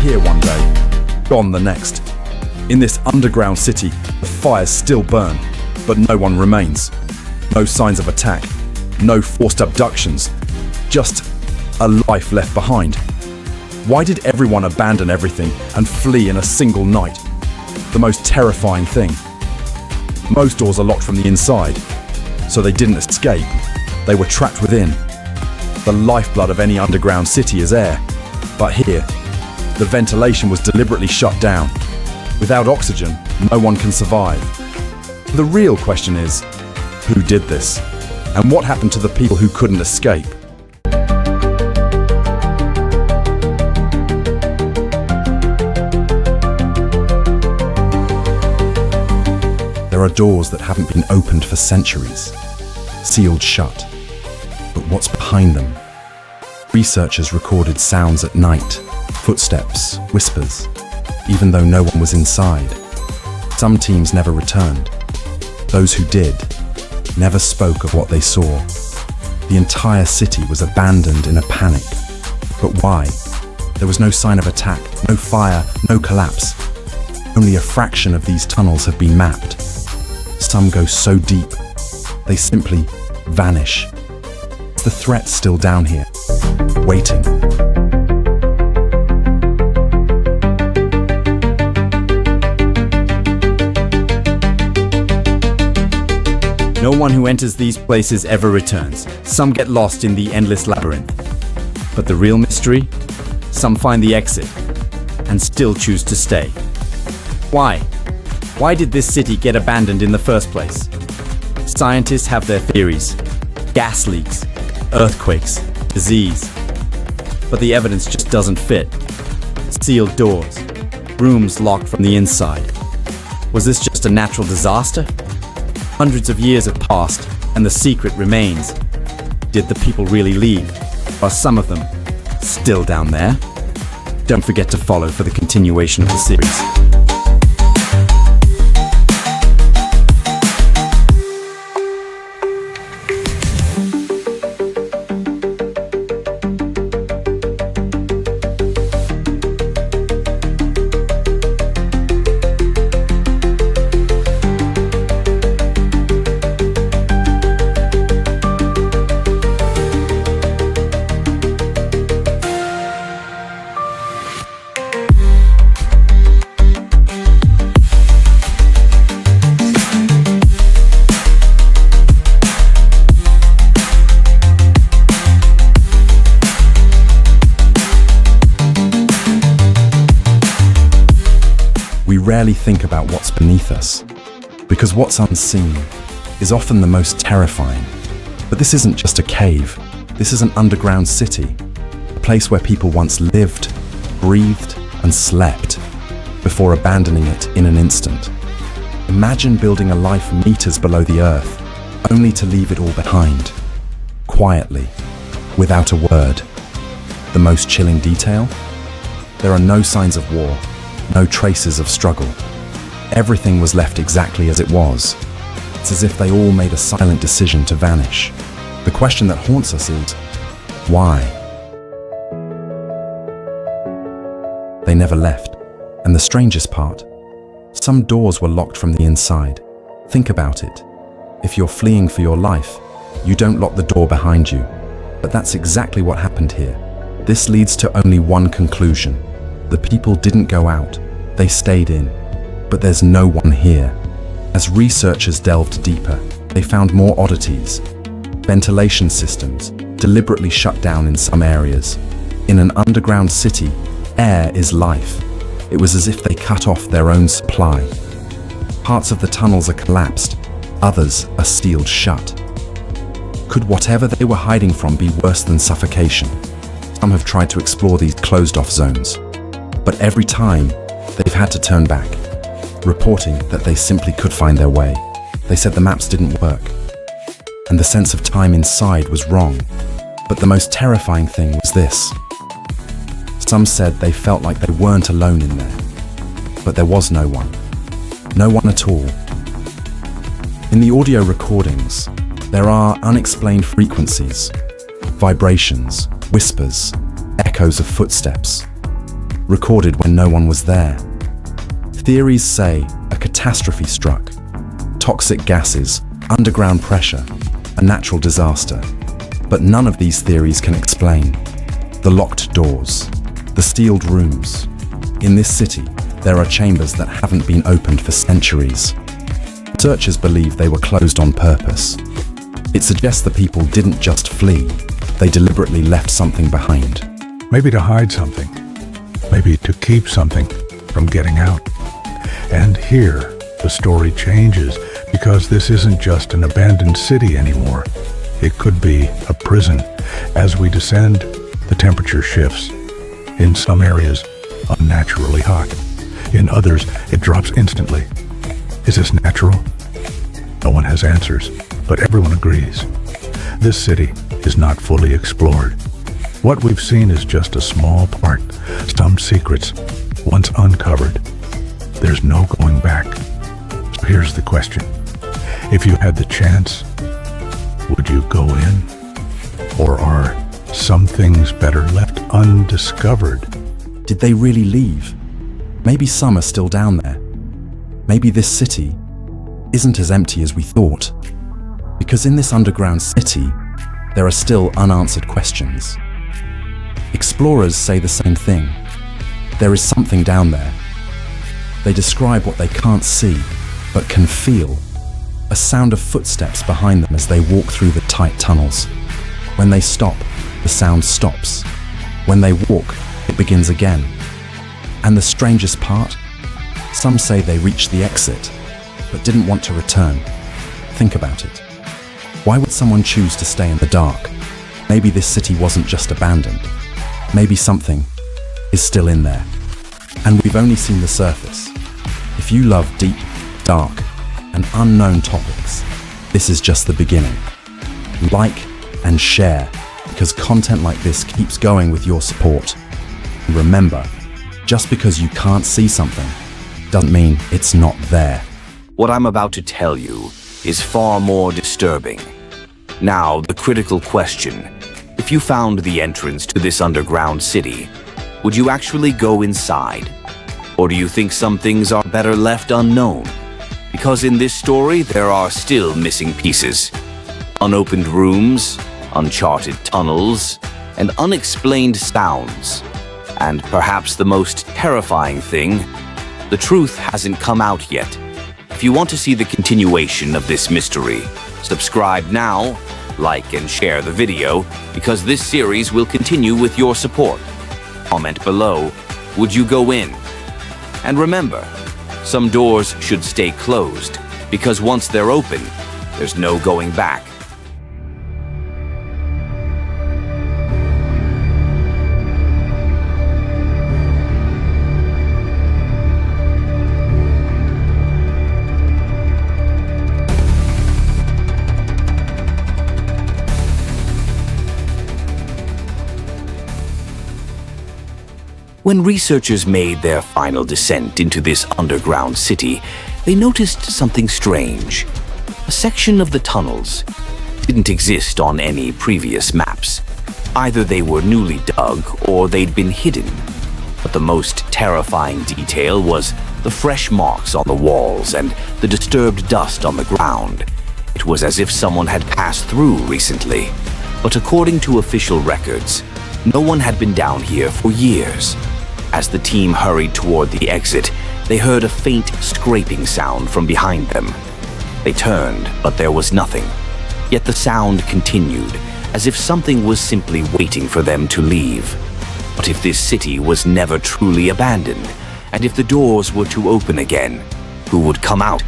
here one day, gone the next. In this underground city, the fires still burn, but no one remains. No signs of attack, no forced abductions, just a life left behind. Why did everyone abandon everything and flee in a single night? The most terrifying thing. Most doors are locked from the inside, so they didn't escape. They were trapped within. The lifeblood of any underground city is air, but here, the ventilation was deliberately shut down. Without oxygen, no one can survive. The real question is, who did this? And what happened to the people who couldn't escape? There are doors that haven't been opened for centuries, sealed shut. But what's behind them? Researchers recorded sounds at night, footsteps, whispers, even though no one was inside. Some teams never returned. Those who did never spoke of what they saw. The entire city was abandoned in a panic. But why? There was no sign of attack, no fire, no collapse. Only a fraction of these tunnels have been mapped. Some go so deep, they simply vanish. Is the threat still down here, waiting? No one who enters these places ever returns. Some get lost in the endless labyrinth. But the real mystery? Some find the exit and still choose to stay. Why? Why did this city get abandoned in the first place? Scientists have their theories. Gas leaks, earthquakes, disease. But the evidence just doesn't fit. Sealed doors, rooms locked from the inside. Was this just a natural disaster? Hundreds of years have passed, and the secret remains. Did the people really leave? Are some of them still down there? Don't forget to follow for the continuation of the series. We rarely think about what's beneath us, because what's unseen is often the most terrifying. But this isn't just a cave, this is an underground city, a place where people once lived, breathed, and slept, before abandoning it in an instant. Imagine building a life meters below the earth, only to leave it all behind, quietly, without a word. The most chilling detail? There are no signs of war, no traces of struggle. Everything was left exactly as it was. It's as if they all made a silent decision to vanish. The question that haunts us is, why? They never left. And the strangest part, some doors were locked from the inside. Think about it. If you're fleeing for your life, you don't lock the door behind you. But that's exactly what happened here. This leads to only one conclusion. The people didn't go out, they stayed in. But there's no one here. As researchers delved deeper, they found more oddities. Ventilation systems, deliberately shut down in some areas. In an underground city, air is life. It was as if they cut off their own supply. Parts of the tunnels are collapsed, others are sealed shut. Could whatever they were hiding from be worse than suffocation? Some have tried to explore these closed-off zones. But every time, they've had to turn back, reporting that they simply could find their way. They said the maps didn't work, and the sense of time inside was wrong. But the most terrifying thing was this. Some said they felt like they weren't alone in there, but there was no one. No one at all. In the audio recordings, there are unexplained frequencies, vibrations, whispers, echoes of footsteps. recorded when no one was there. Theories say a catastrophe struck. Toxic gases, underground pressure, a natural disaster. But none of these theories can explain the locked doors, the sealed rooms. In this city, there are chambers that haven't been opened for centuries. Researchers believe they were closed on purpose. It suggests the people didn't just flee, they deliberately left something behind. Maybe to hide something, maybe to keep something from getting out. And here, the story changes because this isn't just an abandoned city anymore. It could be a prison. As we descend, the temperature shifts. In some areas, unnaturally hot. In others, it drops instantly. Is this natural? No one has answers, but everyone agrees. This city is not fully explored. What we've seen is just a small part, some secrets, once uncovered. There's no going back. So here's the question. If you had the chance, would you go in? Or are some things better left undiscovered? Did they really leave? Maybe some are still down there. Maybe this city isn't as empty as we thought. Because in this underground city, there are still unanswered questions. Explorers say the same thing. There is something down there. They describe what they can't see, but can feel. A sound of footsteps behind them as they walk through the tight tunnels. When they stop, the sound stops. When they walk, it begins again. And the strangest part? Some say they reached the exit, but didn't want to return. Think about it. Why would someone choose to stay in the dark? Maybe this city wasn't just abandoned. Maybe something is still in there. And we've only seen the surface. If you love deep, dark, and unknown topics, this is just the beginning. Like and share, because content like this keeps going with your support. And remember, just because you can't see something doesn't mean it's not there. What I'm about to tell you is far more disturbing. Now, the critical question. If you found the entrance to this underground city, would you actually go inside? Or do you think some things are better left unknown? Because in this story, there are still missing pieces. Unopened rooms, uncharted tunnels, and unexplained sounds. And perhaps the most terrifying thing, the truth hasn't come out yet. If you want to see the continuation of this mystery, subscribe now, like and share the video, because this series will continue with your support. Comment below, would you go in? And remember, some doors should stay closed, because once they're open, there's no going back. When researchers made their final descent into this underground city, they noticed something strange. A section of the tunnels didn't exist on any previous maps. Either they were newly dug or they'd been hidden. But the most terrifying detail was the fresh marks on the walls and the disturbed dust on the ground. It was as if someone had passed through recently. But according to official records, no one had been down here for years. As the team hurried toward the exit, they heard a faint scraping sound from behind them. They turned, but there was nothing. Yet the sound continued, as if something was simply waiting for them to leave. But if this city was never truly abandoned, and if the doors were to open again, who would come out?